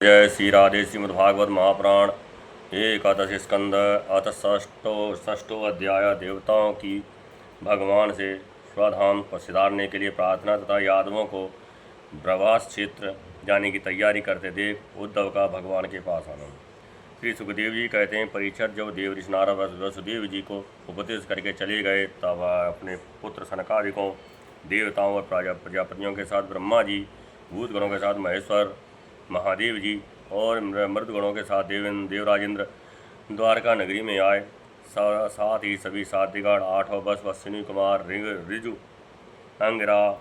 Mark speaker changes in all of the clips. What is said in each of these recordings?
Speaker 1: जय श्री राधे। श्रीमद्भागवत महापुराण एकादश स्कंद अथ षष्ठो अध्याय। देवताओं की भगवान से स्वधाम को सिधारने के लिए प्रार्थना तथा यादवों को प्रवास क्षेत्र जाने की तैयारी करते देख उद्धव का भगवान के पास आना। श्री सुखदेव जी कहते हैं, परीक्षित जब देव ऋषि नारद वसुदेव जी को उपदेश करके चले गए तब वह अपने पुत्र सनकादिकों देवताओं और प्रजापतियों के साथ ब्रह्मा जी, भूतगणों के साथ महेश्वर महादेव जी और मृदगणों के साथ देवराजेंद्र द्वारका नगरी में आए। साथ ही सभी साध्यगण, आठों बस, अश्विनी कुमार, ऋजु, अंगिरा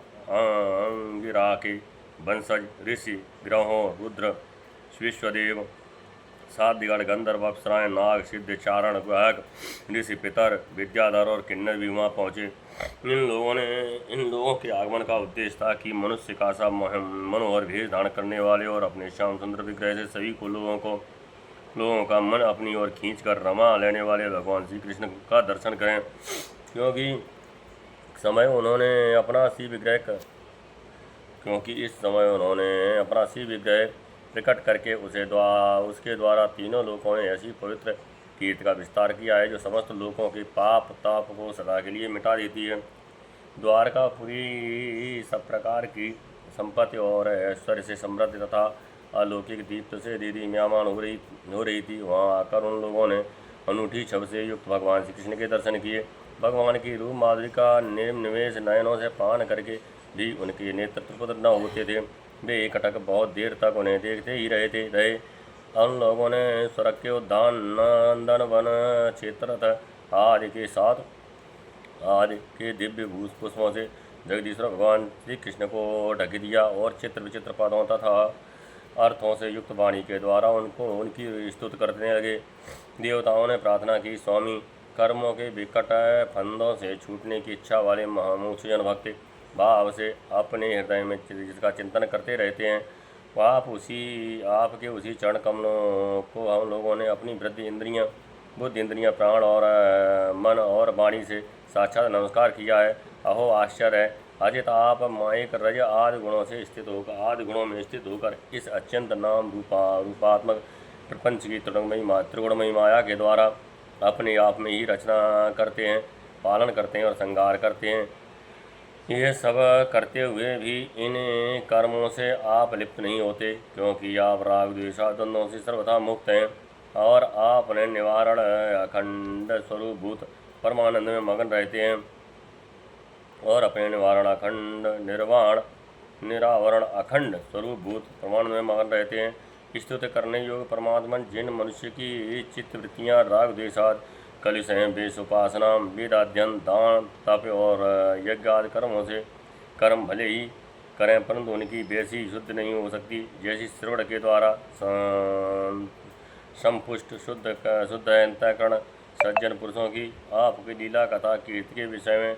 Speaker 1: के वंशज, ऋषि, ग्रहों, रुद्र, विश्वदेव, साध्यगण, गंधर्व, अप्सराएं, नाग, सिद्ध, चारण, गुहक, ऋषि, पितर, विद्याधर और किन्नर भी वहाँ पहुँचे। इन लोगों के आगमन का उद्देश्य था कि मनुष्य का सा मनोहर भेष धारण करने वाले और अपने श्याम सुंदर विग्रह से सभी को लोगों का मन अपनी ओर खींचकर रमा लेने वाले भगवान श्री कृष्ण का दर्शन करें, क्योंकि इस समय उन्होंने अपना सी विग्रह प्रकट करके उसके द्वारा तीनों लोकों में ऐसी पवित्र कीर्ति का विस्तार किया है जो समस्त लोगों के पाप ताप को सदा के लिए मिटा देती है। द्वारकापुरी सब प्रकार की संपत्ति और ऐश्वर्य से समृद्ध तथा अलौकिक दीप्त से दीदीम्यमान हो रही थी। वहाँ आकर उन लोगों ने अनूठी छब से युक्त भगवान श्री कृष्ण के दर्शन किए। भगवान की रूप माधुरी का निवेश नयनों से पान करके भी उनके नेत्र तृप्त न होते थे। वे एकटक बहुत देर तक उन्हें देखते ही रहे। उन लोगों ने स्वर्ग के उद्यान, नंदन वन, क्षेत्र आदि के दिव्य पुष्पों से जगदीश्वर भगवान श्री कृष्ण को ढक दिया और चित्र विचित्र पदों तथा अर्थों से युक्त वाणी के द्वारा उनकी स्तुति करने लगे। देवताओं ने प्रार्थना की, स्वामी, कर्मों के विकट फंदों से छूटने की इच्छा वाले महामूर्छजन भक्त भाव से अपने हृदय में जिसका चिंतन करते रहते हैं, वह आपके उसी चरण कमलों को हम लोगों ने अपनी बुद्धि इंद्रियां, प्राण और मन और वाणी से साक्षात नमस्कार किया है। अहो आश्चर्य है, अजित आप मायिक रज आदि गुणों में स्थित होकर इस अत्यंत नाम रूपात्मक प्रपंच की त्रिगुणमयी माया के द्वारा अपने आप में ही रचना करते हैं, पालन करते हैं और संहार करते हैं। ये सब करते हुए भी इन कर्मों से आप लिप्त नहीं होते, क्योंकि आप राग द्वेषाद्वंद्वों से सर्वथा मुक्त हैं और आपने निवारण अखंड स्वरूपभूत परमानंद में मगन रहते हैं और अपने निरावरण अखंड स्वरूपभूत परमानंद में मगन रहते हैं। स्तुति करने योग्य परमात्मा जिन मनुष्य की चित्तवृत्तियाँ राग द्वेषाद कलिश हैं, वेश, उपासना, वेदाध्ययन, दान, तप और यज्ञ आदि कर्मों से कर्म भले ही करें परंतु उनकी वैसी शुद्ध नहीं हो सकती जैसी श्रवण के द्वारा संपुष्ट शुद्ध अंतःकरण सज्जन पुरुषों की आपकी लीला कथा कीर्ति के विषय में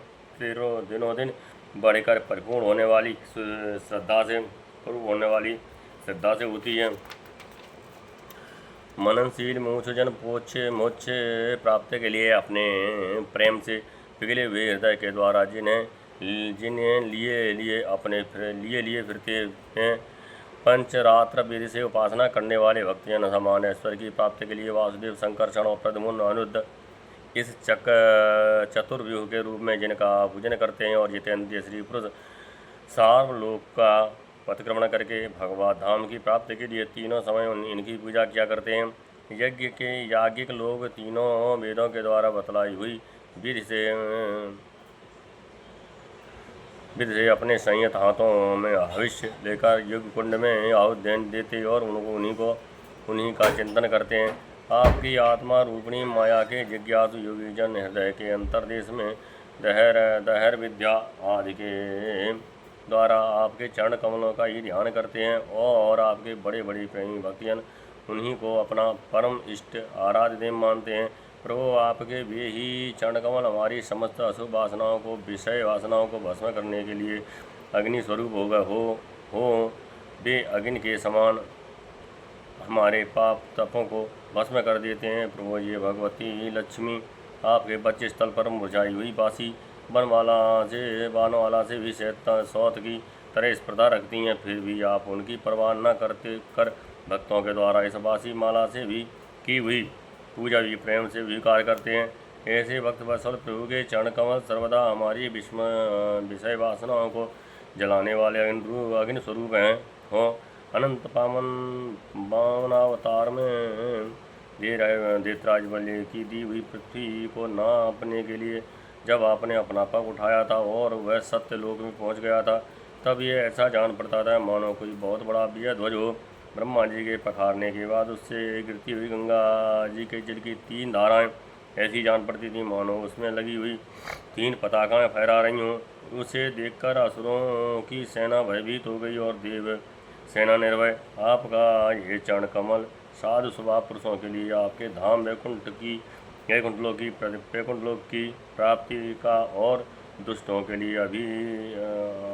Speaker 1: दिनों दिन बढ़कर परिपूर्ण होने वाली श्रद्धा से होती है। मननशील मूर्छजन मोक्ष प्राप्ति के लिए अपने प्रेम से पिघले हुए हृदय के द्वारा जिन्हें लिए फिरते हैं, पंचरात्र विधि से उपासना करने वाले भक्तजन समान ऐश्वर्य की प्राप्ति के लिए वासुदेव, संकर्षण और प्रद्युम्न, अनिरुद्ध इस चतुर्व्यूह के रूप में जिनका पूजन करते हैं और जितेंद्रिय श्री पुरुष सार्वलोक का पथक्रमण करके भगवत धाम की प्राप्ति के लिए तीनों समय इनकी पूजा किया करते हैं। याज्ञिक लोग तीनों वेदों के द्वारा बतलाई हुई विधि से अपने संयत हाथों में हविष्य लेकर युग कुंड में आहुति देते और उन्हीं का चिंतन करते हैं। आपकी आत्मा रूपिणी माया के जिज्ञासु योगी जन हृदय के अंतर्देश में दहर विद्या आदि के द्वारा आपके चरण कमलों का ही ध्यान करते हैं और आपके बड़े बड़े प्रेमी भक्तजन उन्हीं को अपना परम इष्ट आराध्य देव मानते हैं। प्रभु, आपके वे ही चरण कमल हमारी समस्त अशुभ वासनाओं को, विषय वासनाओं को भस्म करने के लिए अग्नि स्वरूप हो वे अग्नि के समान हमारे पाप तपों को भस्म कर देते हैं। प्रभु, ये भगवती लक्ष्मी आपके बच्चे स्थल पर मुरझाई हुई बासी बानवाला से भी सौत की तरह स्पर्धा रखती हैं, फिर भी आप उनकी परवाह न कर भक्तों के द्वारा इस बासी माला से भी की हुई पूजा भी प्रेम से स्वीकार करते हैं। ऐसे भक्त वत्सल प्रभु के चरण कमल सर्वदा हमारी विषय वासनाओं को जलाने वाले अग्नि स्वरूप हैं। हो अनंत पावनावतार में देवराज बलि की दी हुई पृथ्वी को नापने के लिए जब आपने अपना पग उठाया था और वह सत्य लोक में पहुंच गया था, तब ये ऐसा जान पड़ता था मानो कोई बहुत बड़ा विजय ध्वज हो। ब्रह्मा जी के पखारने के बाद उससे गिरती हुई गंगा जी के जल की 3 धाराएं ऐसी जान पड़ती थी मानो उसमें लगी हुई 3 पताकाएं फहरा रही हों। उसे देखकर असुरों की सेना भयभीत हो गई और देव सेना निर्भय। आपका ये चरण कमल साधु स्वभाव पुरुषों के लिए आपके धाम वैकुंठ लोक की प्राप्ति का और दुष्टों के लिए अभी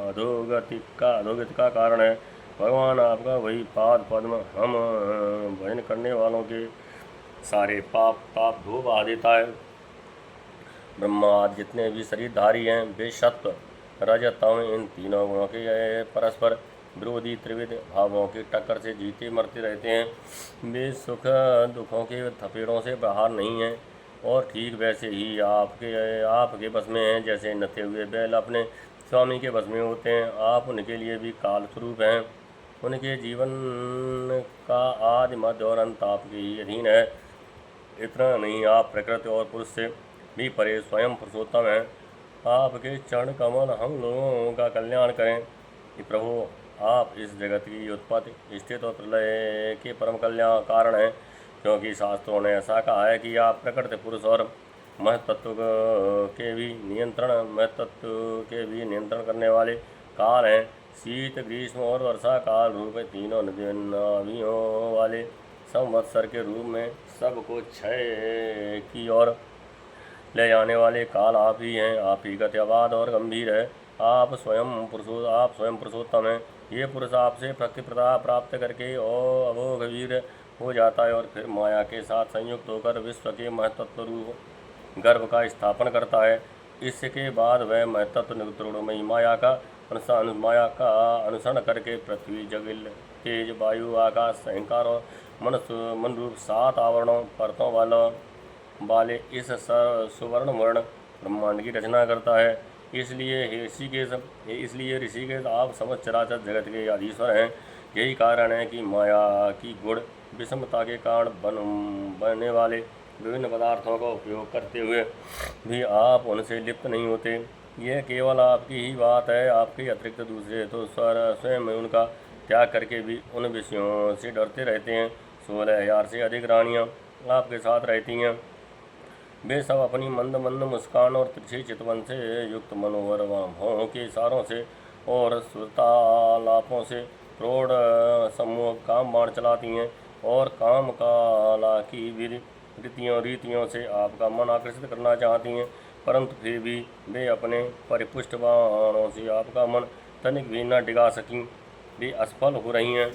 Speaker 1: अधोगति का कारण है। भगवान आपका वही पाद पद्म हम भजन करने वालों के सारे पाप धो बहा देता है। ब्रह्मा जितने भी शरीरधारी हैं वे सत्व रजत तम इन तीनों गुणों के परस्पर विरोधी त्रिविध भावों की टक्कर से जीते मरते रहते हैं। वे सुख दुखों के थपेड़ों से बाहर नहीं हैं और ठीक वैसे ही आपके बस में हैं जैसे नथे हुए बैल अपने स्वामी के बस में होते हैं। आप उनके लिए भी काल स्वरूप हैं। उनके जीवन का आदि मध्य और अंत आपके ही अधीन है। इतना नहीं, आप प्रकृति और पुरुष से भी परे स्वयं पुरुषोत्तम हैं। आपके चरण कमल हम लोगों का कल्याण करें कि प्रभु आप इस जगत की उत्पत्ति स्थिति और प्रलय के परम कल्याण कारण हैं, क्योंकि शास्त्रों ने ऐसा कहा है कि आप प्रकृति पुरुष और महतत्व के भी नियंत्रण करने वाले काल हैं। शीत ग्रीष्म और वर्षा काल रूप तीनों नदियों वाले संवत्सर के रूप में सबको क्षय की ओर ले जाने वाले काल आप ही हैं। आप ही गत्यवाद और गंभीर है। आप स्वयं पुरुषोत्तम हैं। ये पुरुष आपसे भक्ति प्राप्त करके और अभोग वीर हो जाता है और फिर माया के साथ संयुक्त होकर विश्व के महतत्व रूप गर्भ का स्थापन करता है। इसके बाद वह महतत्व निरुद्रमयी माया का अनुसरण करके पृथ्वी जगल तेज वायु आकाश अहंकार और मन रूप 7 आवरणों परतों वाले इस सुवर्ण वर्ण ब्रह्मांड की रचना करता है। इसलिए ऋषिकेश आप समस्त चराचर जगत के अधीश्वर हैं। यही कारण है कि माया की गुण विषमता के कारण बनने वाले विभिन्न पदार्थों का उपयोग करते हुए भी आप उनसे लिप्त नहीं होते। यह केवल आपकी ही बात है। आपके अतिरिक्त दूसरे तो स्वयं उनका त्याग करके भी उन विषयों से डरते रहते हैं। 16,000 से अधिक रानियाँ आपके साथ रहती हैं। वे सब अपनी मंद मंद मुस्कान और तिरछे चितवन से युक्त मनोहर भावों के इशारों से और सुरतालापों से प्रौढ़ समूह काम बाण चलाती हैं और काम काला की रीतियों से आपका मन आकर्षित करना चाहती हैं, परंतु फिर भी वे अपने परिपुष्ट बाणों से आपका मन तनिक भी न डिगा सकीं। वे असफल हो रही हैं।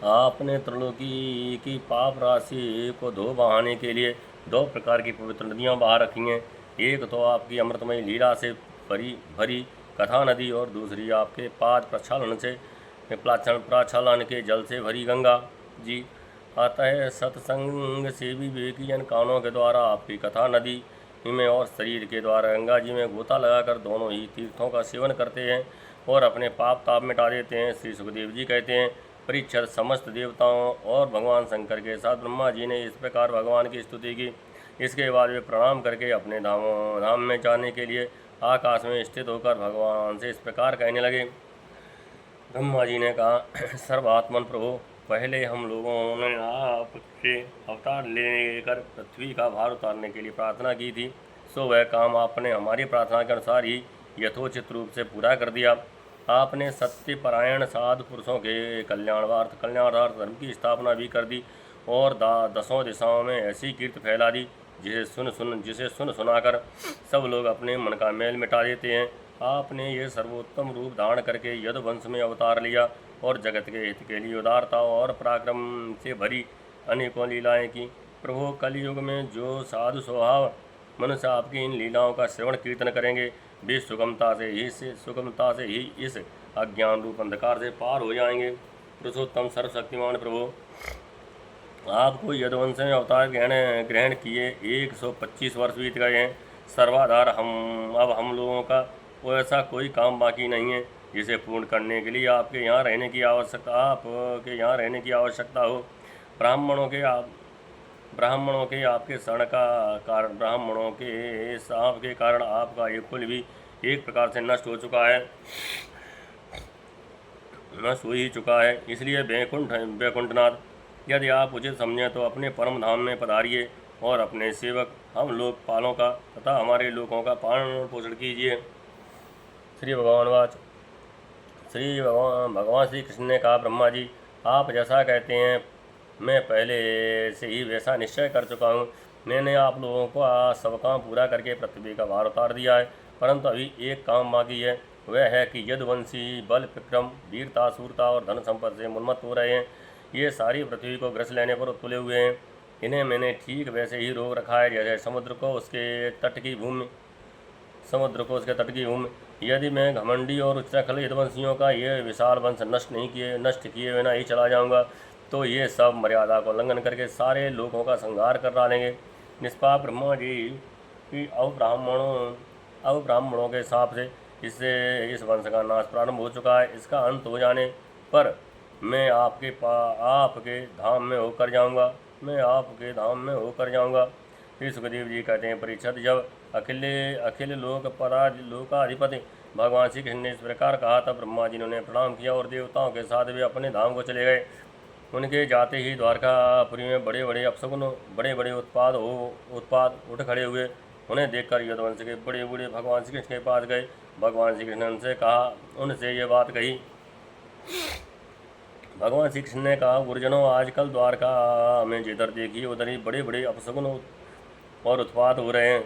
Speaker 1: आपने त्रिलोकी की पाप राशि को धो बहाने के लिए 2 प्रकार की पवित्र नदियाँ बहा रखी हैं। एक तो आपकी अमृतमयी लीला से भरी कथा नदी और दूसरी आपके पाद प्रक्षालन के जल से भरी गंगा जी। अतः सत्संग से भी विवेकीजन कानों के द्वारा आपकी कथा नदी में और शरीर के द्वारा गंगा जी में गोता लगाकर दोनों ही तीर्थों का सेवन करते हैं और अपने पाप ताप मिटा देते हैं। श्री सुखदेव जी कहते हैं, परीक्षित समस्त देवताओं और भगवान शंकर के साथ ब्रह्मा जी ने इस प्रकार भगवान की स्तुति की। इसके बाद वे प्रणाम करके अपने धाम में जाने के लिए आकाश में स्थित होकर भगवान से इस प्रकार कहने लगे। ब्रह्मा जी ने कहा, सर्वात्मन प्रभु, पहले हम लोगों ने आपसे अवतार लेकर पृथ्वी का भार उतारने के लिए प्रार्थना की थी, सो वह काम आपने हमारी प्रार्थना के अनुसार ही यथोचित रूप से पूरा कर दिया। आपने सत्यपरायण साधु पुरुषों के कल्याणार्थ धर्म की स्थापना भी कर दी और 10 दिशाओं में ऐसी कीर्ति फैला दी जिसे सुन सुनाकर सब लोग अपने मन का मैल मिटा देते हैं। आपने ये सर्वोत्तम रूप धारण करके यदुवंश में अवतार लिया और जगत के हित के लिए उदारता और पराक्रम से भरी अनेकों लीलाएं की। प्रभु, कलयुग में जो साधु स्वभाव मनुष्य आपकी इन लीलाओं का श्रवण कीर्तन करेंगे, वे सुगमता से ही इस अज्ञान रूप अंधकार से पार हो जाएंगे। पुरुषोत्तम सर्वशक्तिमान प्रभु, आपको यदुवंश में अवतार ग्रहण किए 125 वर्ष बीत गए हैं। सर्वाधार अब हम लोगों का ऐसा कोई काम बाकी नहीं है जिसे पूर्ण करने के लिए आपके यहाँ रहने की आवश्यकता हो। ब्राह्मणों के आपके शरण का कारण आपके कारण आपका ये कुल भी एक प्रकार से नष्ट हो ही चुका है। इसलिए वैकुंठनाथ, यदि आप उचित समझें तो अपने परम धाम में पधारिए और अपने सेवक हम लोकपालों का तथा हमारे लोगों का पालन पोषण कीजिए। श्री भगवान श्री कृष्ण ने कहा, ब्रह्मा जी, आप जैसा कहते हैं मैं पहले से ही वैसा निश्चय कर चुका हूँ। मैंने आप लोगों को सब काम पूरा करके पृथ्वी का भार उतार दिया है, परंतु अभी एक काम बाकी है। वह है कि यदुवंशी बल विक्रम वीरता शूरता और धन संपत्ति से उन्मत्त हो रहे हैं। ये सारी पृथ्वी को ग्रस लेने पर तुले हुए हैं। इन्हें मैंने ठीक वैसे ही रोक रखा है जैसे समुद्र को उसके तट की भूमि। यदि मैं घमंडी और उच्चखल यदुवंशियों का ये विशाल वंश नष्ट किए बिना ही चला जाऊंगा तो ये सब मर्यादा को उल्लंघन करके सारे लोगों का संहार कर डालेंगे। निष्पाप ब्रह्मा जी की अब ब्राह्मणों के हिसाब से इस वंश का नाश प्रारंभ हो चुका है। इसका अंत हो जाने पर मैं आपके धाम में होकर जाऊंगा। श्री सुखदेव जी कहते हैं, परीक्षित, जब अखिल लोकाधिपति भगवान श्री कृष्ण ने इस प्रकार कहा तब ब्रह्मा जी ने प्रणाम किया और देवताओं के साथ वे अपने धाम को चले गए। उनके जाते ही द्वारकापुरी में बड़े बड़े उत्पाद उठ खड़े हुए। उन्हें देखकर यदुवंश के बड़े बूढ़े भगवान श्री कृष्ण के पास गए। भगवान श्री कृष्ण उनसे ये बात कही। भगवान श्री कृष्ण ने कहा, गुरुजनों, आजकल द्वारका में जिधर देखिए उधर ही बड़े बड़े अपशकुन और उत्पात हो रहे हैं।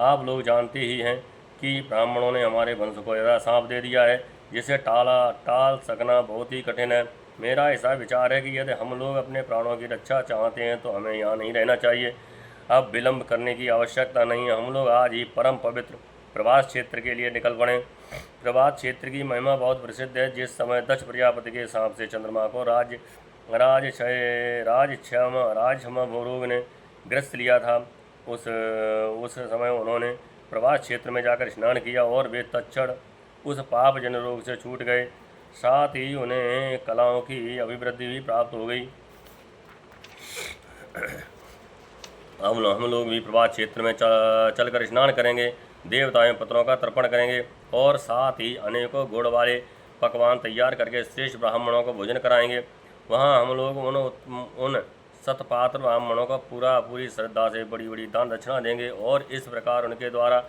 Speaker 1: आप लोग जानते ही हैं कि ब्राह्मणों ने हमारे वंश को ऐसा सांप दे दिया है जिसे टाल सकना बहुत ही कठिन है। मेरा ऐसा विचार है कि यदि हम लोग अपने प्राणों की रक्षा चाहते हैं तो हमें यहाँ नहीं रहना चाहिए। अब विलंब करने की आवश्यकता नहीं है। हम लोग आज ही परम पवित्र प्रभास क्षेत्र के लिए निकल पड़े। प्रभास क्षेत्र की महिमा बहुत प्रसिद्ध है। जिस समय दक्ष प्रजापति के सांप से चंद्रमा को राजक्षम रोग ने ग्रस्त लिया था, उस समय उन्होंने प्रभास क्षेत्र में जाकर स्नान किया और वे तत्क्षण उस पाप जन रोग से छूट गए। साथ ही उन्हें कलाओं की अभिवृद्धि भी प्राप्त हो गई। हम लोग भी प्रभास क्षेत्र में चलकर स्नान करेंगे, देवताओं पत्रों का तर्पण करेंगे और साथ ही अनेकों गुड़ वाले पकवान तैयार करके श्रेष्ठ ब्राह्मणों को भोजन कराएंगे। वहाँ हम लोग उन सतपात्र ब्राह्मणों को पूरी श्रद्धा से बड़ी बड़ी दान दक्षिणा देंगे और इस प्रकार उनके द्वारा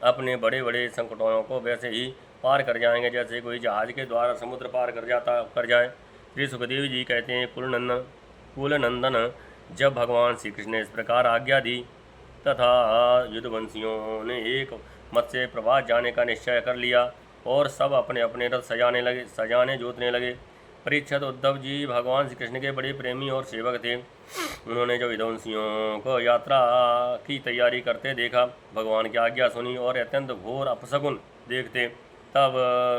Speaker 1: अपने बड़े बड़े संकटों को वैसे ही पार कर जाएंगे जैसे कोई जहाज के द्वारा समुद्र पार कर जाए। श्री सुखदेव जी कहते हैं, कुलनंदन, जब भगवान श्री कृष्ण ने इस प्रकार आज्ञा दी तथा यदुवंशियों ने एक मत से प्रभास जाने का निश्चय कर लिया और सब अपने अपने रथ सजाने जोतने लगे। परीक्षित, उद्धव जी भगवान श्री कृष्ण के बड़े प्रेमी और सेवक थे। उन्होंने जब यदुवंशियों को यात्रा की तैयारी करते देखा, भगवान की आज्ञा सुनी और अत्यंत घोर अपशकुन देखते, तब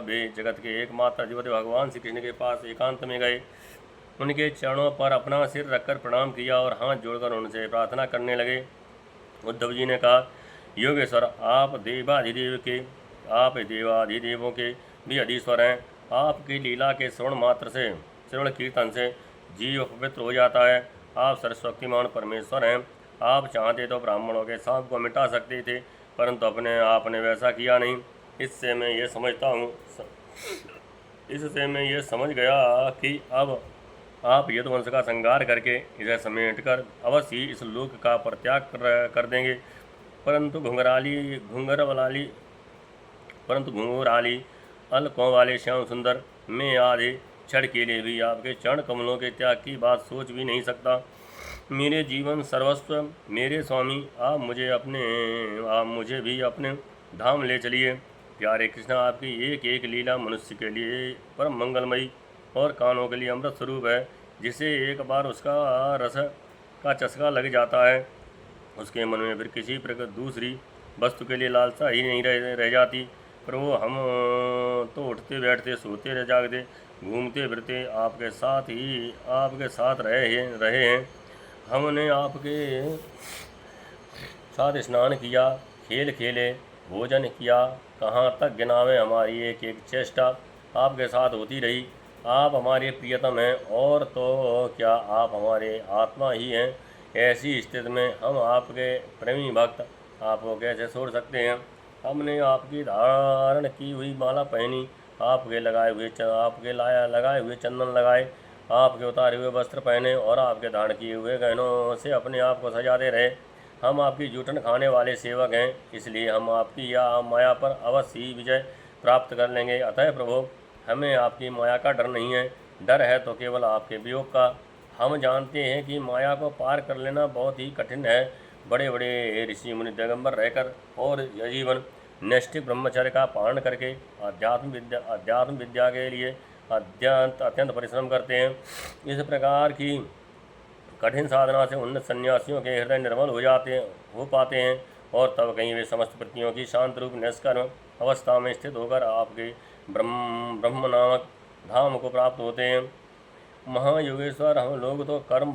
Speaker 1: वे जगत के एकमात्र अधिपति भगवान श्री कृष्ण के पास एकांत में गए। उनके चरणों पर अपना सिर रखकर प्रणाम किया और हाथ जोड़कर उनसे प्रार्थना करने लगे। उद्धव जी ने कहा, योगेश्वर, आप देवाधिदेवों के भी अधीश्वर हैं। आपकी लीला के श्रवण कीर्तन से जीव पवित्र हो जाता है। आप सर्वशक्तिमान परमेश्वर हैं। आप चाहते तो ब्राह्मणों के सांप को मिटा सकते थे, परंतु आपने वैसा किया नहीं। इससे मैं ये समझ गया कि अब आप यदुवंश का संहार करके इसे समेट कर अवश्य ही इस लोक का परित्याग कर देंगे। परंतु घुंघराली अलकों वाले श्याम सुंदर, मैं आधे क्षण के लिए भी आपके चरण कमलों के त्याग की बात सोच भी नहीं सकता। मेरे जीवन सर्वस्व, मेरे स्वामी, आप मुझे भी अपने धाम ले चलिए। प्यारे कृष्ण, आपकी एक एक लीला मनुष्य के लिए परम मंगलमयी और कानों के लिए अमृत स्वरूप है। जिसे एक बार उसका रस का चस्का लग जाता है, उसके मन में फिर किसी प्रकार दूसरी वस्तु के लिए लालसा ही नहीं रह जाती। प्रभु हम तो उठते बैठते सोते रह जागते घूमते फिरते आपके साथ रहे हैं। हमने आपके साथ स्नान किया, खेल खेले, भोजन किया, कहाँ तक गिनावे हमारी एक एक चेष्टा आपके साथ होती रही। आप हमारे प्रियतम हैं और तो क्या आप हमारे आत्मा ही हैं। ऐसी स्थिति में हम आपके प्रेमी भक्त आपको कैसे छोड़ सकते हैं। हमने आपकी धारण की हुई माला पहनी, आपके लगाए हुए चंदन लगाए, आपके उतारे हुए वस्त्र पहने और आपके धारण किए हुए गहनों से अपने आप को सजाते रहे। हम आपकी जूठन खाने वाले सेवक हैं, इसलिए हम आपकी या माया पर अवश्य ही विजय प्राप्त कर लेंगे। अतः प्रभु हमें आपकी माया का डर नहीं है, डर है तो केवल आपके वियोग का। हम जानते हैं कि माया को पार कर लेना बहुत ही कठिन है। बड़े बड़े ऋषि मुनि दिगंबर रहकर और जीवन नैष्ठिक ब्रह्मचर्य का पालन करके अध्यात्म विद्या के लिए अत्यंत परिश्रम करते हैं। इस प्रकार की कठिन साधना से उन्नत सन्यासियों के हृदय निर्मल हो पाते हैं और तब कहीं वे समस्त वृत्तियों की शांत रूप निष्कर्म अवस्था में स्थित होकर आपके ब्रह्म नामक धाम को प्राप्त होते हैं। महायोगेश्वर, हम लोग तो कर्म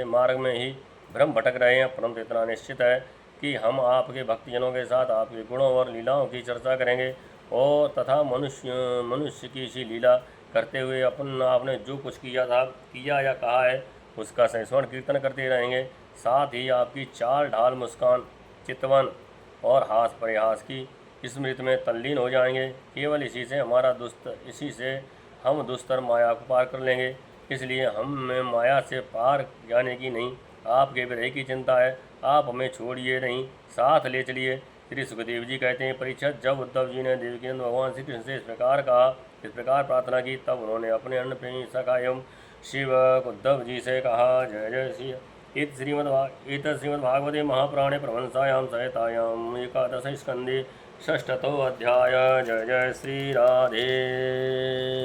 Speaker 1: मार्ग में ही भ्रम भटक रहे हैं, परंतु इतना निश्चित है कि हम आपके भक्तजनों के साथ आपके गुणों और लीलाओं की चर्चा करेंगे और तथा मनुष्य की सी लीला करते हुए आपने जो कुछ किया या कहा है उसका संस्मरण कीर्तन करते रहेंगे। साथ ही आपकी चाल ढाल, मुस्कान, चितवन और हास परिहास की स्मृति में तल्लीन हो जाएंगे। केवल इसी से हम दुस्तर माया को पार कर लेंगे। इसलिए हमें माया से पार जाने की नहीं, आपके विरह की चिंता है। आप हमें छोड़िए नहीं, साथ ले चलिए। श्री सुखदेव जी कहते हैं, परीक्षित, जब उद्धव जी ने देवकीनंद भगवान श्री कृष्ण से इस प्रकार प्रार्थना की, तब उन्होंने अपने अन्य प्रेमी सखा एवं शिव उद्धव जी से कहा, जय जय श्री इत श्रीमद्भागवते महापुराणे प्रवंसायां संहितायां एकादश स्कंदे षष्ठतो अध्याय। जय जय श्री राधे।